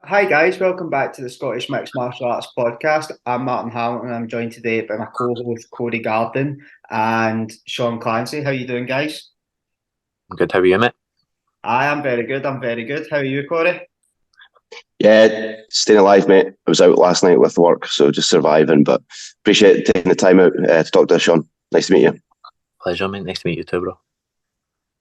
Hi guys, welcome back to the Scottish Mixed Martial Arts podcast. I'm Martin Hamilton and I'm joined today by my co-host Cody Garden and Sean Clancy. How you doing, guys? Good, how are you, mate? I am very good. I'm very good. How are you, Corey? Yeah, staying alive, mate. I was out last night with work, so just surviving. But appreciate taking the time out to talk to Sean. Nice to meet you. Pleasure, mate. Nice to meet you too, bro.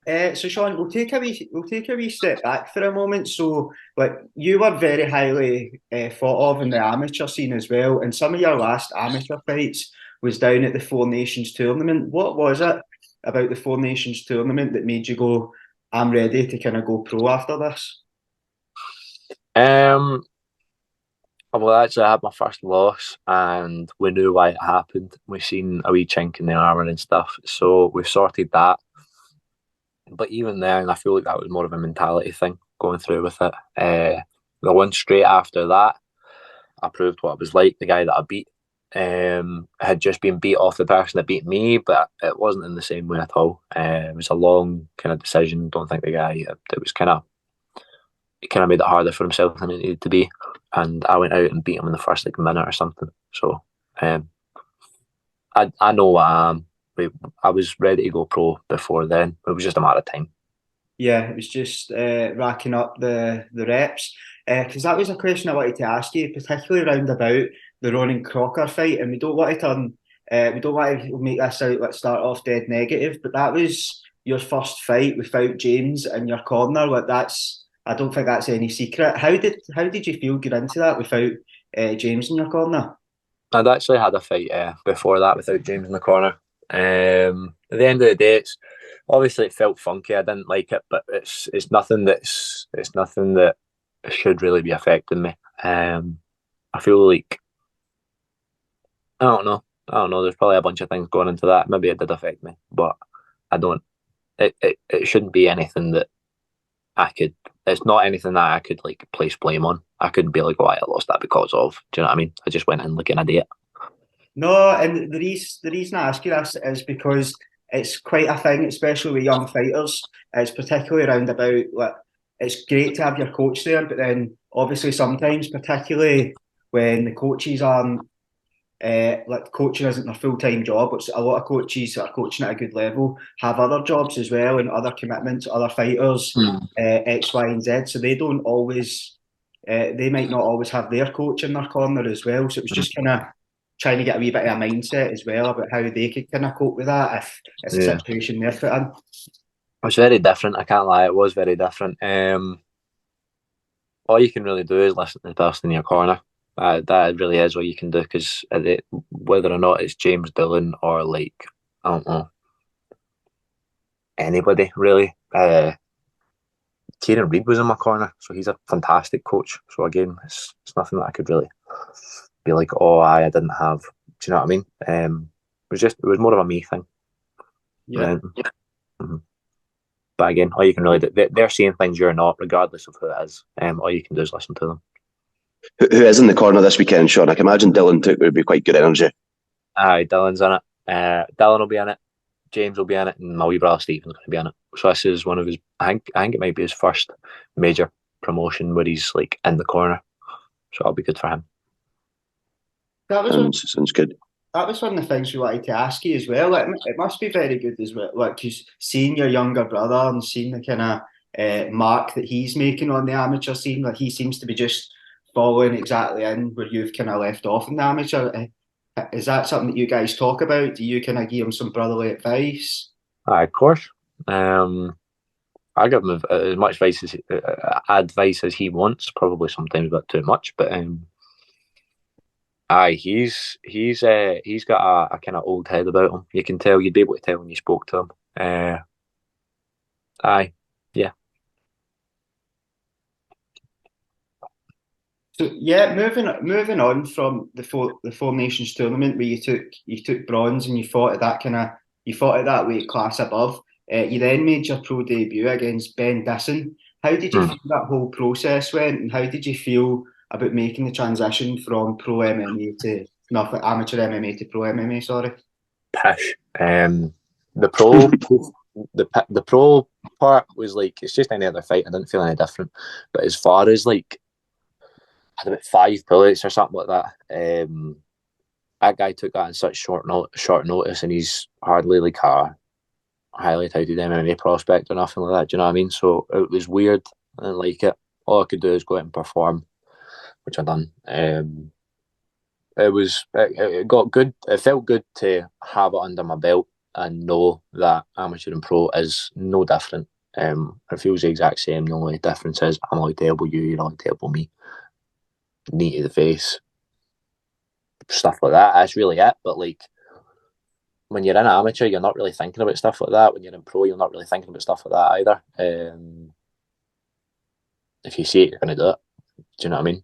So Sean, we'll take a wee step back for a moment. So, like, you were very highly thought of in the amateur scene as well, and some of your last amateur fights was down at the Four Nations tournament. What was it about the Four Nations tournament that made you go, "I'm ready to kind of go pro after this"? Um, well, actually, I had my first loss, and we knew why it happened. We seen a wee chink in the armour and stuff, so we sorted that. But even then, I feel like that was more of a mentality thing going through with it. The one straight after that, I proved what I was like. The guy that I beat had just been beat off the person that beat me, but it wasn't in the same way at all. It was a long kind of decision. Don't think the guy. It was kind of It kind of made it harder for himself than it needed to be. And I went out and beat him in the first minute or something. So um, I know what I am. I was ready to go pro before then. It was just a matter of time. Yeah, it was just racking up the reps. Because that was a question I wanted to ask you, particularly around about the Ronan Crocker fight. And we don't want to make this out, let's start off dead negative, but that was your first fight without James in your corner. I don't think that's any secret. How did you feel getting into that without James in your corner? I'd actually had a fight before that without James in the corner. At the end of the day, obviously it felt funky. I didn't like it, but it's nothing that should really be affecting me. I feel like I don't know. I don't know. There's probably a bunch of things going into that. Maybe it did affect me, but I don't. It shouldn't be anything that I could. It's not anything that I could like place blame on. I couldn't be like, "Oh, I lost that because of." Do you know what I mean? I just went in like an idiot. No, and the reason I ask you this is because it's quite a thing, especially with young fighters. It's particularly around about like it's great to have your coach there, but then obviously sometimes, particularly when the coaches aren't like coaching isn't their full time job, but a lot of coaches that are coaching at a good level have other jobs as well and other commitments, other fighters, Mm. X, Y, and Z. So they don't always, they might not always have their coach in their corner as well. So it was just kind of trying to get a wee bit of a mindset as well about how they could kind of cope with that if it's a Yeah, situation they're put in. it was very different. I can't lie, it was very different. All you can really do is listen to the person in your corner. That really is all you can do because whether or not it's James Dillon or like I don't know anybody really. Kieran Reid was in my corner, so he's a fantastic coach. So again, it's nothing that I could really be like, oh, I didn't have. Do you know what I mean? It was more of a me thing. Yeah. Um, mhm. But again, all you can really do, they're seeing things you're not, regardless of who it is. All you can do is listen to them. Who is in the corner this weekend, Sean? I can imagine Dylan took would be quite good energy. Aye, Dylan's in it. Dylan will be in it. James will be in it, and my wee brother Stephen's going to be in it. So this is one of his. I think it might be his first major promotion where he's like in the corner. So that'll be good for him. That was one Sounds good. That was one of the things we wanted to ask you as well. It must be very good as well, like just seeing your younger brother and seeing the kind of mark that he's making on the amateur scene. Like he seems to be just following exactly in where you've kind of left off in the amateur. Is that something that you guys talk about? Do you kind of give him some brotherly advice? Aye, of course. Um, I give him as much advice as he wants. Probably sometimes a bit too much, but aye, he's got a kind of old head about him. You can tell. You'd be able to tell when you spoke to him. Aye, yeah. So yeah, moving on from the Four Nations tournament where you took bronze and you fought at that weight class above. You then made your pro debut against Ben Disson. How did you Hmm. feel that whole process went, and how did you feel about making the transition from pro MMA to no, from amateur MMA to pro MMA? Sorry. Pish. The pro, the pro part was like it's just any other fight. I didn't feel any different. But as far as like had about 5 bullets or something like that. That guy took that in such short notice, and he's hardly like a highly touted MMA prospect or nothing like that. Do you know what I mean? So it was weird. I didn't like it. All I could do is go out and perform, which I done. It got good. It felt good to have it under my belt and know that amateur and pro is no different. It feels the exact same. The only difference is I'm allowed to elbow you, you're allowed to elbow me. Knee to the face, stuff like that. That's really it. But like, when you're in amateur, you're not really thinking about stuff like that. When you're in pro, you're not really thinking about stuff like that either. If you see it, you're going to do it. Do you know what I mean?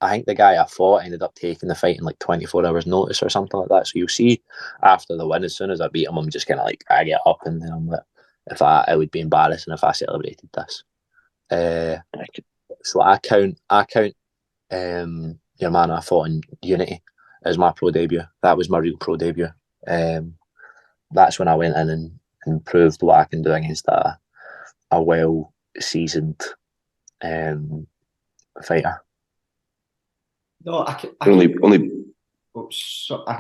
I think the guy I fought ended up taking the fight in like 24 hours notice or something like that. So you'll see after the win, as soon as I beat him, I'm just kind of like, I get up and then I'm like, it would be embarrassing if I celebrated this. So I count your man I fought in Unity as my pro debut. That was my real pro debut. That's when I went in and proved what I can do against a well seasoned fighter. No, I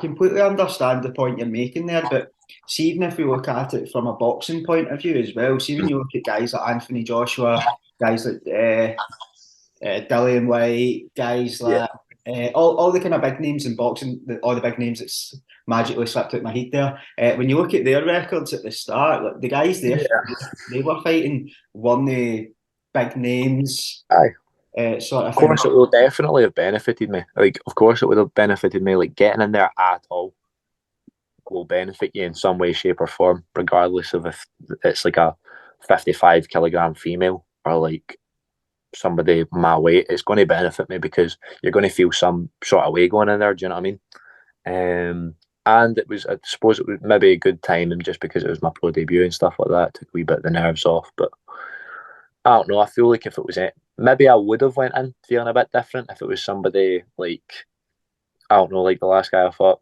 completely understand the point you're making there, but see, even if we look at it from a boxing point of view as well, see when you look at guys like Anthony Joshua, guys like Dillian White, guys like all the kind of big names in boxing, all the big names that's magically slipped out my head there. When you look at their records at the start, like the guys there, they were fighting one of the big names. Aye. Sort of of course, it will definitely have benefited me. Like, of course, it would have benefited me. Like, getting in there at all will benefit you in some way, shape, or form, regardless of if it's like a 55 kilogram female or like somebody my weight. It's going to benefit me because you're going to feel some sort of way going in there. Do you know what I mean? And it was, I suppose, it was maybe a good timing just because it was my pro debut and stuff like that. It took a wee bit of the nerves off, but I don't know. I feel like if it was it, maybe I would have went in feeling a bit different if it was somebody like, I don't know, like the last guy I fought.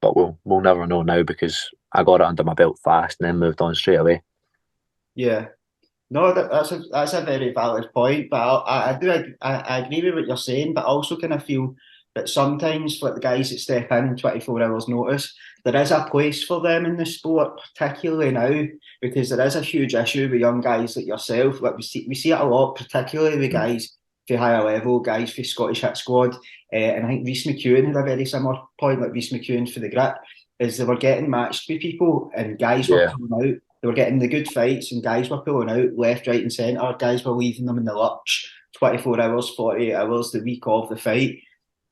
But we'll never know now because I got it under my belt fast and then moved on straight away. Yeah, no, that's a very valid point. But I agree with what you're saying. But I also kind of feel that sometimes for the guys that step in 24 hours notice, there is a place for them in the sport, particularly now, because there is a huge issue with young guys like yourself. Like we see it a lot, particularly with guys for higher level, guys for Scottish Hit Squad. And I think Rhys McEwen had a very similar point, like Rhys McEwen for the grip, is they were getting matched with people and guys were pulling out. They were getting the good fights and guys were pulling out left, right and centre. Guys were leaving them in the lurch 24 hours, 48 hours, the week of the fight.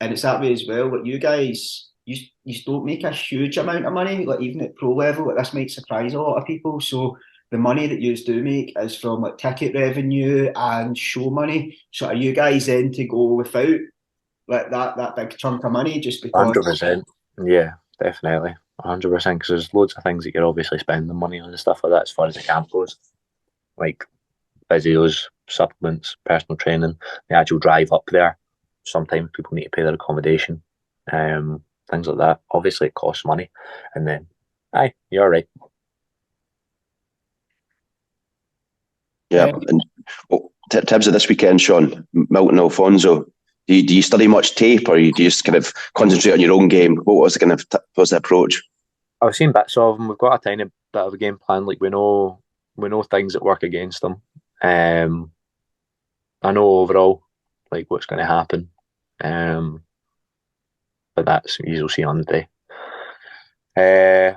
And it's that way as well. Like you guys, you don't make a huge amount of money, like even at pro level. Like this might surprise a lot of people. So the money that you do make is from like ticket revenue and show money. So are you guys then to go without like that big chunk of money just because? 100%. Yeah, definitely. 100%. Because there's loads of things that you're obviously spending money on and stuff like that as far as the camp goes. Like physios, supplements, personal training, the actual drive up there. Sometimes people need to pay their accommodation, things like that. Obviously, it costs money. And then, aye, you're right. Yeah. And in terms of this weekend, Sean, Milton Alfonso, do you study much tape or do you just kind of concentrate on your own game? What was the approach? I've seen bits of them. We've got a tiny bit of a game plan. Like we know things that work against them. I know overall like what's going to happen. But that's you'll see on the day.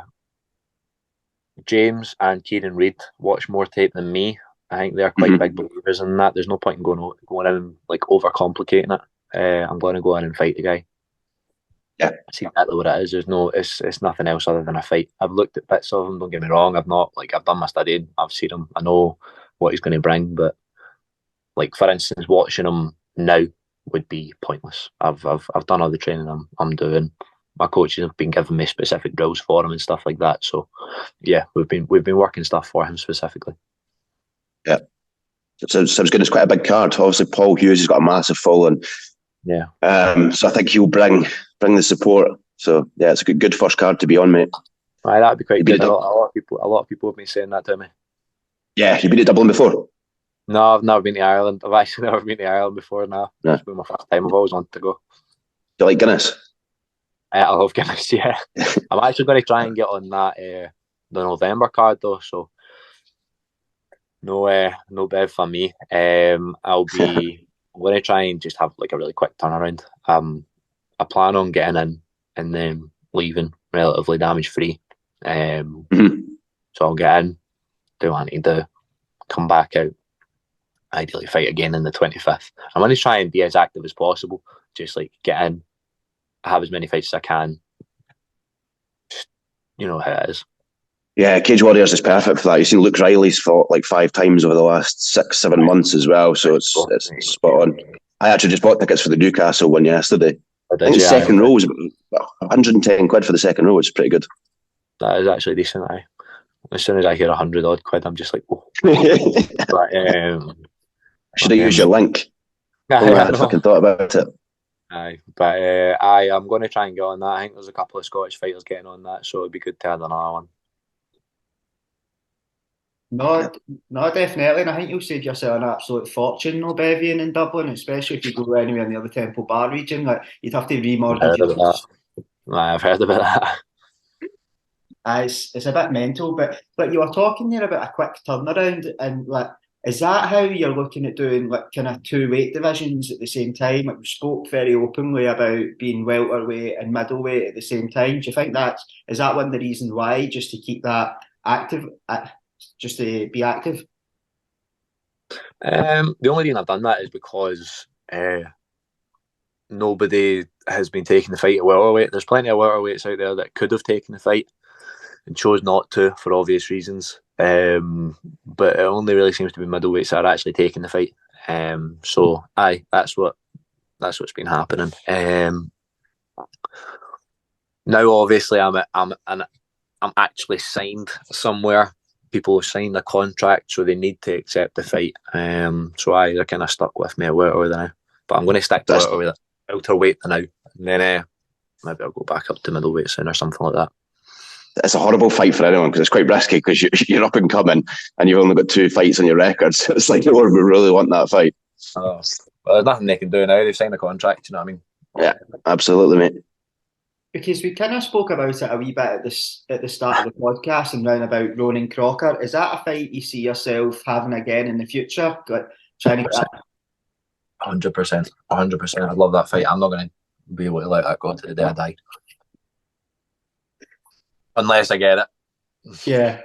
James and Kieran Reid watch more tape than me. I think they're quite big believers in that. There's no point in going in and like overcomplicating it. I'm going to go in and fight the guy. Yeah, see exactly what it is. It's nothing else other than a fight. I've looked at bits of him. Don't get me wrong. I've done my studying. I've seen him. I know what he's going to bring. But like for instance, watching him now would be pointless. I've done all the training I'm doing. My coaches have been giving me specific drills for him and stuff like that. So yeah, we've been working stuff for him specifically. Yeah. So sounds good. It's quite a big card. Obviously, Paul Hughes has got a massive following. Yeah. So I think he'll bring the support. So yeah, it's a good first card to be on, mate. Aye, that'd be quite You've been good. at A lot of people have been saying that to me. Yeah, you've been to Dublin before? No, I've never been to Ireland. I've actually never been to Ireland before now. No. It's been my first time. I've always wanted to go. Do you like Guinness? I love Guinness, yeah. I'm actually going to try and get on that the November card though, so no bev for me. I'm going to try and just have like a really quick turnaround. I plan on getting in and then leaving relatively damage free. Mhm. So I'll get in, do what I need to, come back out, ideally fight again in the 25th. I'm going to try and be as active as possible. Just like get in, have as many fights as I can. Just, you know how it is. Yeah, Cage Warriors is perfect for that. You've seen Luke Riley's fought like 5 times over the last 6-7 months as well, so it's spot on. I actually just bought tickets for the Newcastle one yesterday. I think the second row was 110 quid for the second row. It's pretty good. That is actually decent. As soon as I hear 100 odd quid, I'm just like, oh. But, should have used your link. Only I had fucking thought about it. I'm going to try and get on that. I think there's a couple of Scottish fighters getting on that, so it'd be good to add another one. No, definitely. And I think you'll save yourself an absolute fortune, no bevying in Dublin, especially if you go anywhere near the Temple Bar region. Like you'd have to remortgage your house. I've heard about that. It's a bit mental, but you were talking there about a quick turnaround, and like, is that how you're looking at doing like kind of 2 weight divisions at the same time? Like we spoke very openly about being welterweight and middleweight at the same time. Do you think is that one of the reasons why, just to keep that active, just to be active? The only reason I've done that is because nobody has been taking the fight at welterweight. There's plenty of welterweights out there that could have taken the fight and chose not to for obvious reasons. But it only really seems to be middleweights that are actually taking the fight. So that's what's been happening. Now, obviously, I'm actually signed somewhere. People have signed a contract, so they need to accept the fight. So they're kind of stuck with me at welterweight now. But I'm going to stick to welterweight now, and then maybe I'll go back up to middleweight soon or something like that. It's a horrible fight for anyone because it's quite risky because you're up and coming and you've only got 2 fights on your record. So it's like, no one would really want that fight. Well, there's nothing they can do now. They've signed a contract, you know what I mean? Yeah, absolutely, mate. Because we kind of spoke about it a wee bit at the start of the podcast and round about Ronan Crocker. Is that a fight you see yourself having again in the future? Like trying to get 100%. 100%. I love that fight. I'm not going to be able to let that go to the day I die. Unless I get it. Yeah.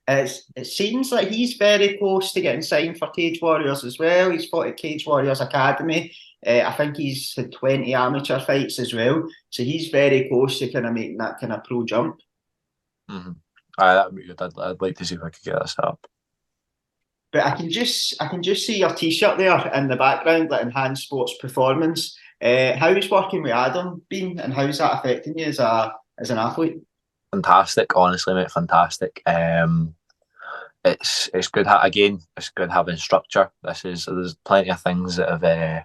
It seems like he's very close to getting signed for Cage Warriors as well. He's fought at Cage Warriors Academy. I think he's had 20 amateur fights as well. So he's very close to kind of making that kind of pro jump. Mm-hmm. That would be good. I'd like to see if I could get this up. But I can just see your T-shirt there in the background, like Enhanced Sports Performance. How's working with Adam been, and how's that affecting you as an athlete? Fantastic, honestly, mate. Fantastic. It's good. It's good having structure. There's plenty of things that have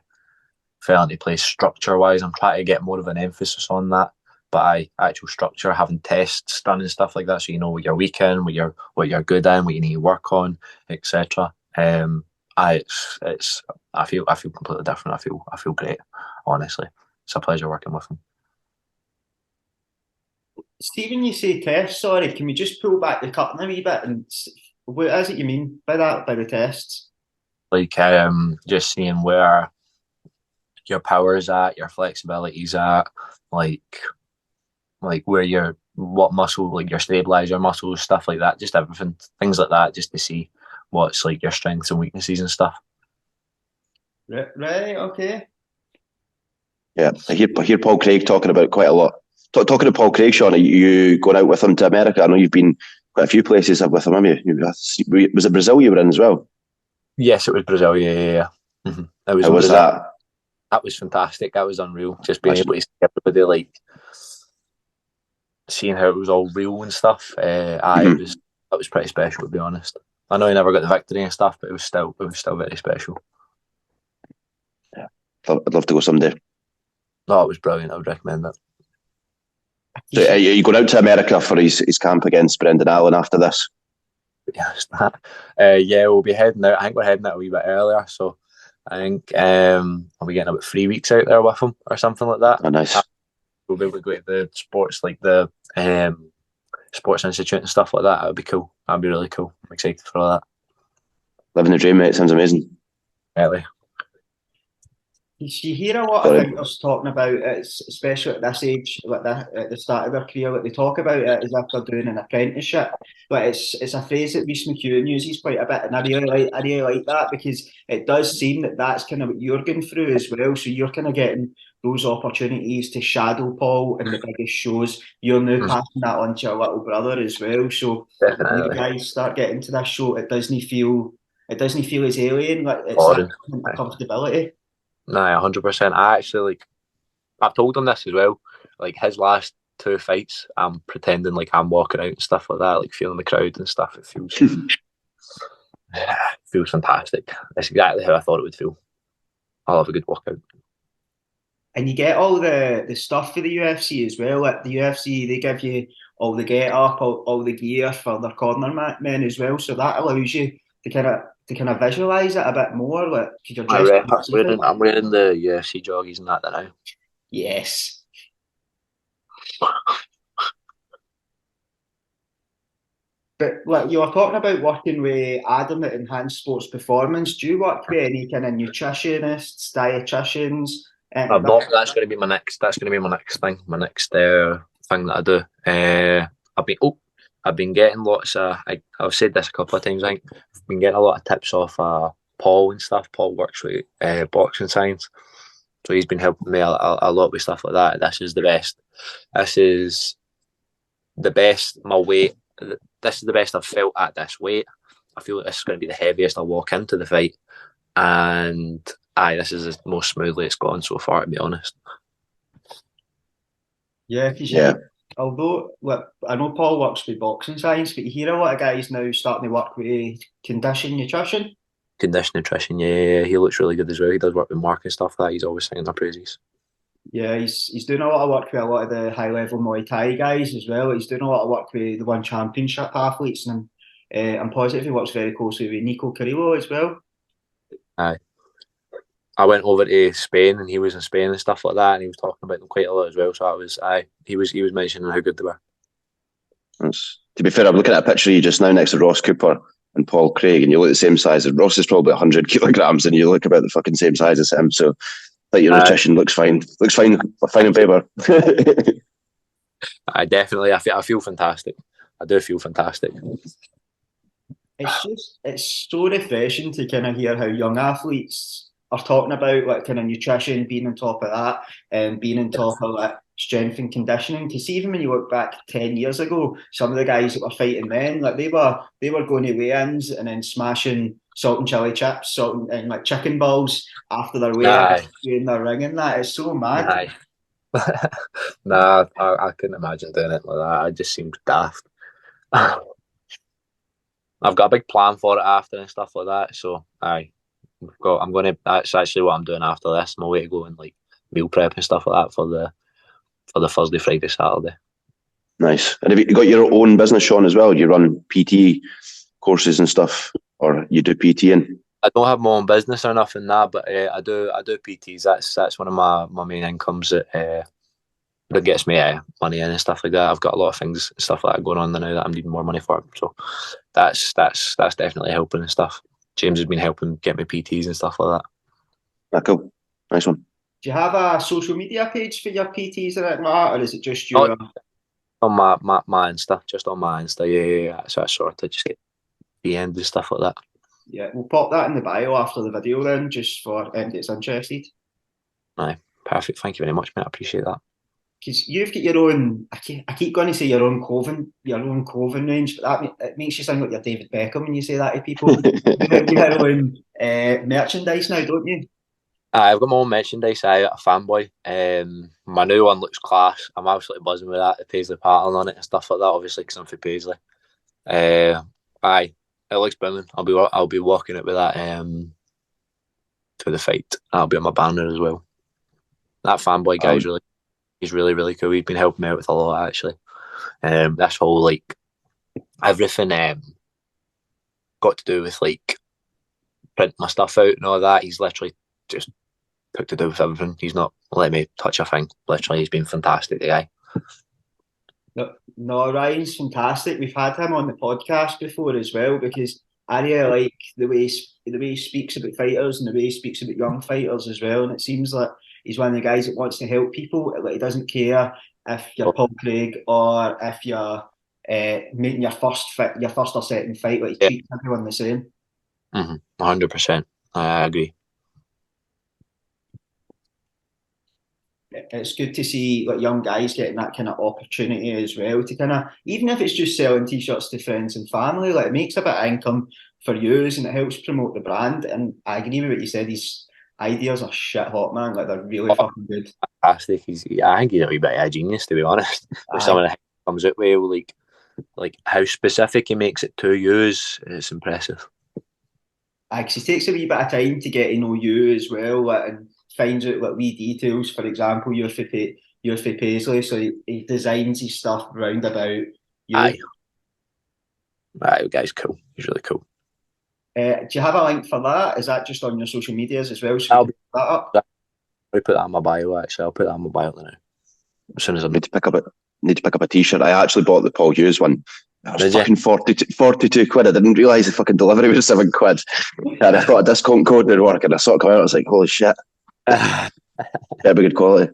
fell into place structure-wise. I'm trying to get more of an emphasis on that. But actual structure, having tests done and stuff like that, so you know what you're weak in, what you're good in, what you need to work on, etc. I feel completely different. I feel great. Honestly, it's a pleasure working with him. Stephen, you say tests. Sorry, can we just pull back the curtain a wee bit? And what is it you mean by that? By the tests? Like just seeing where your power is at, your flexibility is at, like where what muscle, like your stabilizer muscles, stuff like that, just everything, things like that, just to see what's like your strengths and weaknesses and stuff. Right, okay. Yeah, I hear Paul Craig talking about quite a lot. Talking to Paul Craig, Sean, are you going out with him to America? I know you've been quite a few places with him, haven't you? Was it Brazil you were in as well? Yes, it was Brazil, yeah. Mm-hmm. How was that? That was fantastic. That was unreal. Just being able to see everybody, like, seeing how it was all real and stuff. It was pretty special, to be honest. I know he never got the victory and stuff, but it was still very special. Yeah, I'd love to go someday. No, it was brilliant. I would recommend it. So are you going out to America for his camp against Brendan Allen after this? Yes, yeah, we'll be heading out. I think we're heading out a wee bit earlier, so I think I'll be getting about 3 weeks out there with him or something like that. Oh, nice. We'll be able to go to the sports, like the sports institute and stuff like that. That would be cool. That'd be really cool. I'm excited for all that. Living the dream, mate. Sounds amazing. Really. You hear a lot of fighters talking about it, especially at this age, like at the start of their career, like they talk about it as if they're doing an apprenticeship. But it's a phrase that Reece McEwen uses quite a bit, and I really like that, because it does seem that that's kind of what you're going through as well. So you're kind of getting those opportunities to shadow Paul in the biggest shows. You're now passing that on to your little brother as well. So when you guys start getting to this show, it doesn't feel as alien. Like it's that comfortability. Nah, 100%. I actually I've told him this as well. Like his last 2 fights, I'm pretending like I'm walking out and stuff like that, like feeling the crowd and stuff. It feels fantastic. That's exactly how I thought it would feel. I'll have a good walkout. And you get all the stuff for the UFC as well. At the UFC, they give you all the get up, all the gear for their corner men as well. So that allows you to kind of visualize it a bit more. Like, you're I'm wearing the UFC joggies and that now. Yes. But like you were talking about working with Adam at Enhanced Sports Performance, do you work with any kind of nutritionists, dietitians? That's going to be my next. That's going to be my next thing. My next thing that I do. I've been getting lots of. I've said this a couple of times. I think I've been getting a lot of tips off Paul and stuff. Paul works with boxing science, so he's been helping me a lot with stuff like that. This is the best. This is the best. My weight. This is the best I've felt at this weight. I feel like this is going to be the heaviest I'll walk into the fight, and this is the most smoothly it's gone so far, to be honest. Yeah. Although, look, I know Paul works with boxing science, but you hear a lot of guys now starting to work with condition nutrition. Condition nutrition, yeah. He looks really good as well. He does work with Mark and stuff like that. He's always singing their praises. Yeah, he's doing a lot of work with a lot of the high level Muay Thai guys as well. He's doing a lot of work with the One Championship athletes, and I'm positive he works very closely with Nico Carrillo as well. Aye. I went over to Spain, and he was in Spain and stuff like that, and he was talking about them quite a lot as well. So he was mentioning how good they were. To be fair, I'm looking at a picture of you just now next to Ross Cooper and Paul Craig, and you look the same size. And Ross is probably 100 kilograms, and you look about the fucking same size as him. So, like, your nutrition looks fine. Looks fine on paper. I definitely. I feel fantastic. I do feel fantastic. It's so refreshing to kind of hear how young athletes are talking about like kind of nutrition, being on top of that, and being on top of like strength and conditioning. Because even when you look back 10 years ago, some of the guys that were fighting then, like they were going to weigh-ins and then smashing salt and chili chips, and like chicken balls after their weigh-ins in their ring, and that is so mad. Nah, I couldn't imagine doing it like that. It just seems daft. I've got a big plan for it after and stuff like that. So that's actually what I'm doing after this. My way to go and like meal prep and stuff like that for the Thursday, Friday, Saturday. Nice. And have you got your own business, Sean, as well? You run PT courses and stuff, or you do PTing? I don't have my own business or nothing now, but I do PTs. That's one of my main incomes that gets me money in and stuff like that. I've got a lot of things and stuff like that going on now that I'm needing more money for. So that's definitely helping and stuff. James has been helping get me PTs and stuff like that. Cool. Nice one. Do you have a social media page for your PTs or anything like that, or is it just your... On my Insta, just on my Insta, yeah. So I sort of just get the end and stuff like that. Yeah, we'll pop that in the bio after the video then, just for anyone that's interested. Aye, perfect. Thank you very much, mate. I appreciate that. Because you've got your own, I keep going to say your own clothing range, but it makes you sound like you're David Beckham when you say that to people. You have your own merchandise now, don't you? I've got my own merchandise. I'm a fanboy. My new one looks class. I'm absolutely buzzing with that. The Paisley pattern on it and stuff like that, obviously, because I'm for Paisley. It looks booming. I'll be walking it with that to the fight. I'll be on my banner as well. That fanboy guy's really. He's really, really cool. He's been helping me out with a lot, actually. This whole, like, everything got to do with, like, print my stuff out and all that. He's literally just took to do with everything. He's not let me touch a thing. Literally, he's been fantastic, the guy. No, Ryan's fantastic. We've had him on the podcast before as well, because I really like the way he speaks about fighters and the way he speaks about young fighters as well. And it seems like he's one of the guys that wants to help people. Like, he doesn't care if you're Paul Craig or if you're making your first or second fight. Like, he Yeah. treats everyone the same. 100%. I agree. It's good to see, like, young guys getting that kind of opportunity as well to kind of, even if it's just selling t-shirts to friends and family, like, it makes a bit of income for you and it helps promote the brand. And I agree with what you said. These ideas are shit hot, man. Like, they're really fucking good. Fantastic. I think he's a wee bit of a genius, to be honest. With some of the things he comes out with, like how specific he makes it to you is impressive. Because he takes a wee bit of time to get to know you as well, and finds out, like, wee details. For example, you're for Paisley, so he designs his stuff round about you. Aye, the guy's cool. He's really cool. Do you have a link for that? Is that just on your social medias as well? So we can put that up. I'll put that in my bio, actually. I'll put that in my bio now. As soon as I need to pick up a t-shirt. I actually bought the Paul Hughes one. It was fucking 42 quid. I didn't realise the fucking delivery was 7 quid. And I thought a discount code would work, and I saw it come out. I was like, holy shit. Better be good quality.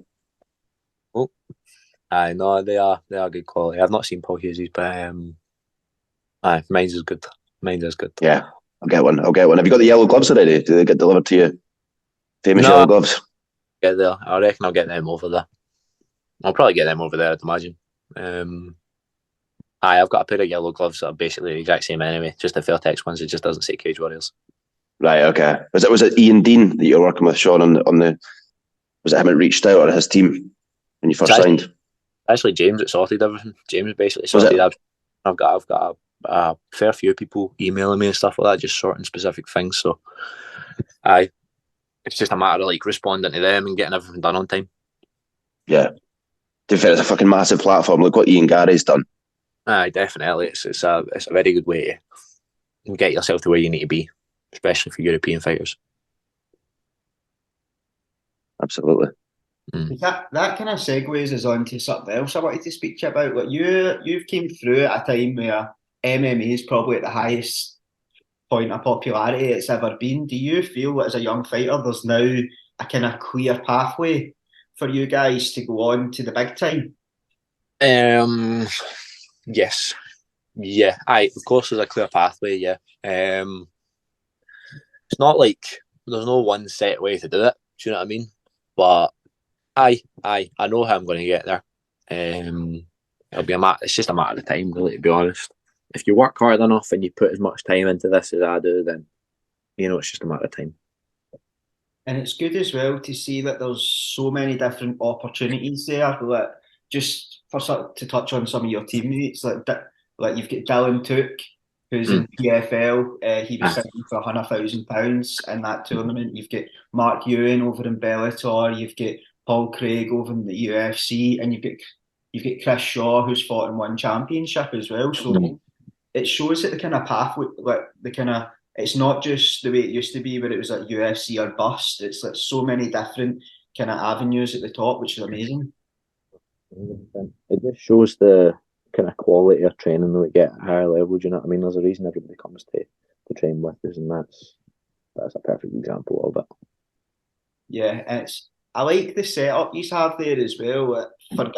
Oh, aye, no, they are good quality. I've not seen Paul Hughes's, but mine's is good. Mine is good. Yeah, I'll get one. Have you got the yellow gloves already? Do they get delivered to you? Famous yellow gloves? Get there. I reckon I'll get them over there. I'll probably get them over there, I'd imagine. I've got a pair of yellow gloves that are basically the exact same anyway, just the Fairtex ones. It just doesn't say Cage Warriors. Right, okay. Was it Ian Dean that you're working with, Sean, on the? Was it him that reached out, or his team when you first signed? Actually, James that sorted everything. James basically sorted everything. I've got a fair few people emailing me and stuff like that, just sorting specific things. So, it's just a matter of, like, responding to them and getting everything done on time. Yeah. To be fair, it's a fucking massive platform. Look what Ian Gary's done. Aye, definitely. It's a very good way to get yourself to where you need to be, especially for European fighters. Absolutely. That kind of segues us on to something else I wanted to speak to you about. Like, you've came through at a time where MMA is probably at the highest point of popularity it's ever been. Do you feel that as a young fighter there's now a kind of clear pathway for you guys to go on to the big time? Yes. Yeah. Of course there's a clear pathway, yeah. It's not like there's no one set way to do it, do you know what I mean? But I know how I'm going to get there. It's just a matter of time, really, to be honest. If you work hard enough and you put as much time into this as I do, then it's just a matter of time. And it's good as well to see that there's so many different opportunities there. Like, just to touch on some of your teammates, like you've got Dylan Took, who's in PFL. He was signed for £100,000 in that tournament. You've got Mark Ewan over in Bellator. You've got Paul Craig over in the UFC, and you've got Chris Shaw, who's fought in one championship as well. So it shows that the kind of pathway, like the kind of, it's not just the way it used to be where it was like UFC or bust. It's like so many different kind of avenues at the top, which is amazing. It just shows the kind of quality of training that we get at higher level. Do you know what I mean? There's a reason everybody comes to train with us, and that's a perfect example of it. Yeah, I like the setup you have there as well. For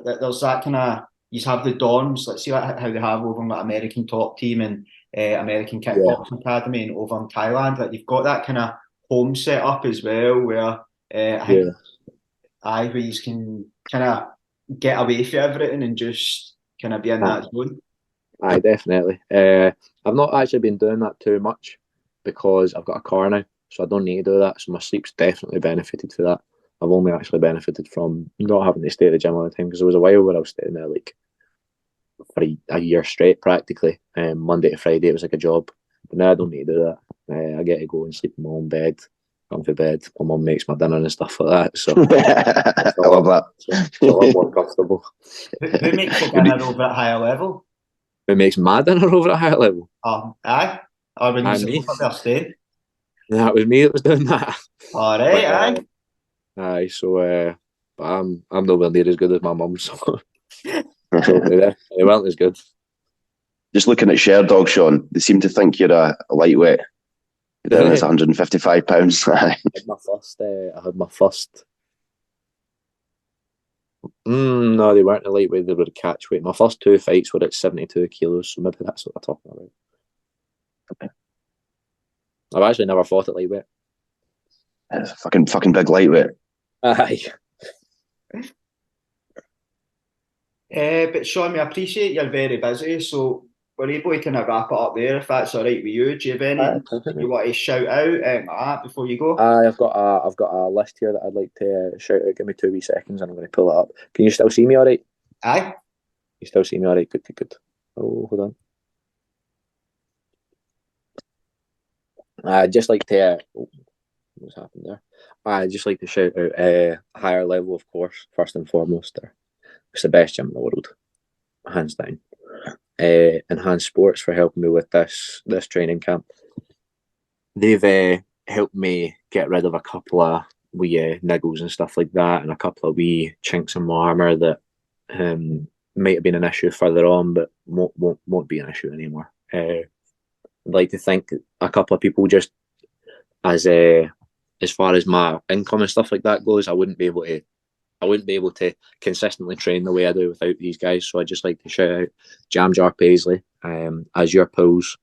there's that kind of, you have the dorms. Let's see how they have over in the American Top Team and American Kickboxing Academy and over in Thailand. Like, you've got that kind of home set up as well, where I think where you can kind of get away from everything and just kind of be in that zone. Aye, definitely. I've not actually been doing that too much because I've got a car now, so I don't need to do that. So my sleep's definitely benefited for that. I've only actually benefited from not having to stay at the gym all the time, because there was a while where I was staying there like for a year straight practically. Monday to Friday it was like a job, but now I don't need to do that. I get to go and sleep in my own bed. gone to bed. My mum makes my dinner and stuff like that. So I love that. it's a lot more comfortable. Who makes the dinner over at Higher Level? Who makes my dinner over at Higher Level? Aye. Or when you Me. up there staying? That was me that was doing that. All right, Aye. So, but I'm nowhere near as good as my mum. So, they weren't as good. Just looking at Share Dog, Sean, they seem to think you're a lightweight. You're down as 155 pounds. I had my first. No, they weren't a lightweight. They were a catch weight. My first 2 fights were at 72 kilos, so maybe that's what I'm talking about. Okay. I've actually never fought at lightweight. It's a fucking big lightweight. Aye. But Sean, I appreciate you're very busy, so we're able to kind of wrap it up there if that's all right with you. Do you have anything you want to shout out before you go? I've got a list here that I'd like to shout out. Give me 2 wee seconds and I'm going to pull it up. Can you still see me all right? Aye. You still see me all right? Good. Oh, hold on. I'd just like to... what's happened there? I'd just like to shout out Higher Level, of course, first and foremost. It's the best gym in the world, hands down. Enhanced Sports for helping me with this training camp. They've helped me get rid of a couple of wee niggles and stuff like that, and a couple of wee chinks in my armour that might have been an issue further on, but won't be an issue anymore. I'd like to thank a couple of people just as far as my income and stuff like that goes. I wouldn't be able to consistently train the way I do without these guys. So I'd just like to shout out Jam Jar Paisley, Azure Pulls,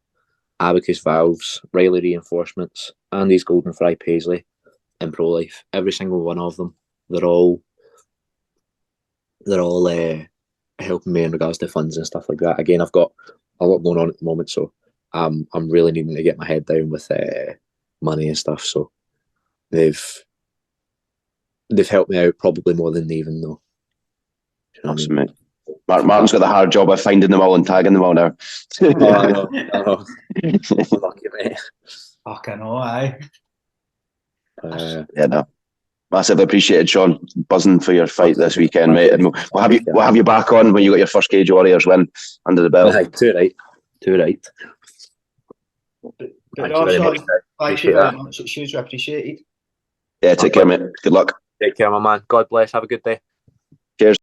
Abacus Valves, Reilly Reinforcements, Andy's Golden Fry Paisley, and Pro Life. Every single one of them, they're all helping me in regards to funds and stuff like that. Again, I've got a lot going on at the moment, so I'm really needing to get my head down with money and stuff. So they've helped me out probably more than they even know. You know awesome, mate. Martin's got the hard job of finding them all and tagging them all now. I know. Lucky, mate. Fuck, I know, aye. Yeah, no. Massively appreciated, Sean. Buzzing for your fight this weekend, mate. And we'll have you back on when you got your first Cage Warriors win under the belt. Too right. Thank you very much. It's hugely appreciated. Yeah, take care, mate. Good luck. Take care, my man. God bless. Have a good day. Cheers.